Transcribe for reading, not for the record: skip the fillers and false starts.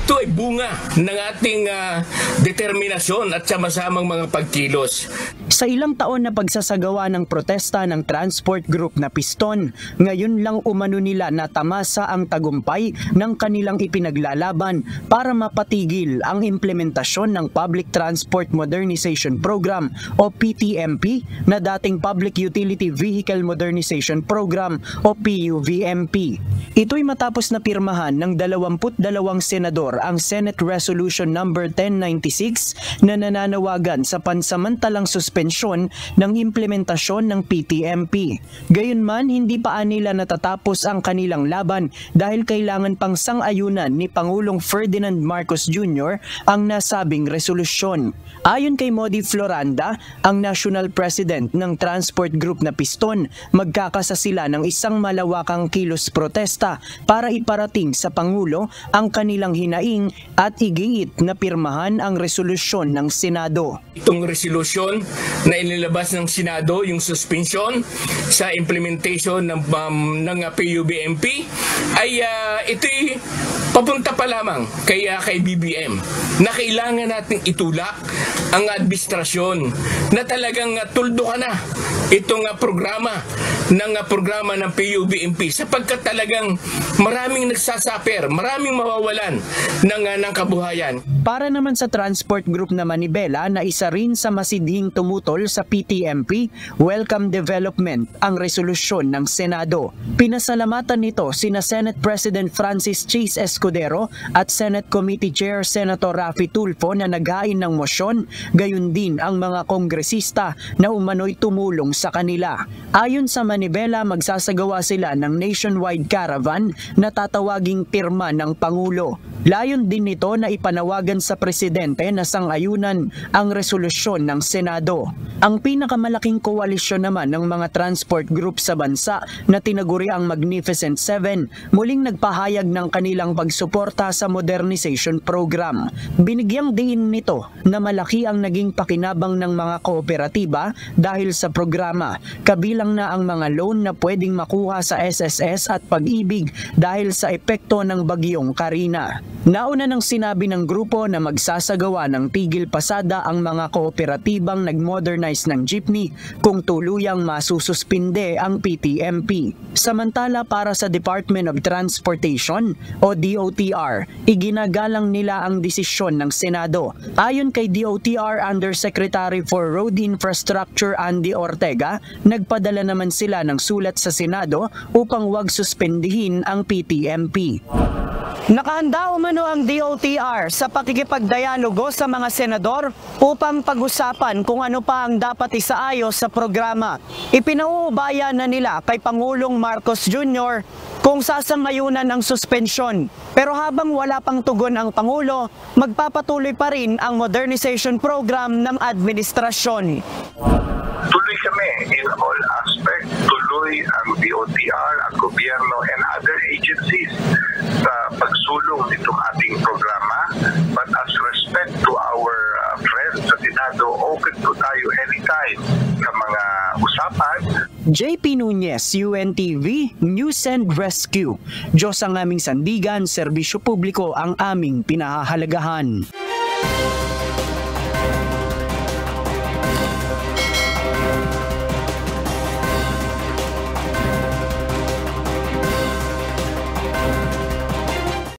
Ito ay bunga ng ating determinasyon at sama-samang mga pagkilos. Sa ilang taon na pagsasagawa ng protesta ng transport group na Piston, ngayon lang umano nila natamasa ang tagumpay ng kanilang ipinaglalaban para mapatigil ang implementasyon ng Public Transport Modernization Program o PTMP na dating Public Utility Vehicle Modernization Program o PUVMP. Ito'y matapos na pirmahan ng 22 senador ang Senate Resolution No. 1096 na nananawagan sa pansamantalang suspensyon ng implementasyon ng PTMP. Gayunman, hindi pa nila natatapos ang kanilang laban dahil kailangan pang sang-ayunan ni Pangulong Ferdinand Marcos Jr. ang nasabing resolusyon. Ayon kay Modi Floranda, ang National President ng Transport Group na Piston, magkakasa sila ng isang malawakang kilos protesta para iparating sa Pangulo ang kanilang hinaing at igingit na pirmahan ang resolusyon ng Senado. Itong resolusyon na inilabas ng Senado, yung suspension sa implementation ng PUVMP, ay ito'y papunta pa lamang kay BBM na kailangan nating itulak ang administrasyon na talagang tuldo ka na itong programa ng PUVMP sapagkat talagang maraming nagsasaper, maraming mawawalan ng kabuhayan. Para naman sa Transport Group na Manibela na isa rin sa masidhing tumutol sa PTMP, welcome development ang resolusyon ng Senado. Pinasalamatan nito sina Senate President Francis Chis Escudero at Senate Committee Chair Senator Raffy Tulfo na naghain ng mosyon, gayon din ang mga kongresista na umano'y tumulong sa kanila. Ayon sa Manibela, magsasagawa sila ng nationwide caravan na tatawaging pirma ng Pangulo. Layon din nito na ipanawagan sa Presidente na sang-ayunan ang resolusyon ng Senado. Ang pinakamalaking koalisyon naman ng mga transport group sa bansa na tinaguri ang Magnificent Seven, muling nagpahayag ng kanilang pagsuporta sa modernization program. Binigyang diin nito na malaki ang naging pakinabang ng mga kooperatiba dahil sa programa, kabilang na ang mga loan na pwedeng makuha sa SSS at Pag-ibig dahil sa epekto ng bagyong Karina. Nauna nang sinabi ng grupo na magsasagawa ng tigil pasada ang mga kooperatibang nag-modernize ng jeepney kung tuluyang masususpinde ang PTMP. Samantala, para sa Department of Transportation o DOTR, iginagalang nila ang desisyon ng Senado. Ayon kay DOTR Undersecretary for Road Infrastructure Andy Ortega, nagpadala naman sila ng sulat sa Senado upang huwag suspendihin ang PTMP. Nakahanda umano ang DOTR sa pakikipagdialogo sa mga senador upang pag-usapan kung ano pa ang dapat isaayos sa programa. Ipinauubaya na nila kay Pangulong Marcos Jr. kung sasang-ayunan ang suspensyon. Pero habang wala pang tugon ang Pangulo, magpapatuloy pa rin ang modernization program ng administrasyon. Tuloy kami in all aspects. Tuloy ang DOTR, ang gobyerno, and other agencies sa pagsulong nitong ating programa. But as respect to our friends sa Senado, open po tayo anytime sa mga usapan. JP Nunez, UNTV, News and Rescue. Diyos ang aming sandigan, serbisyo publiko ang aming pinahahalagahan.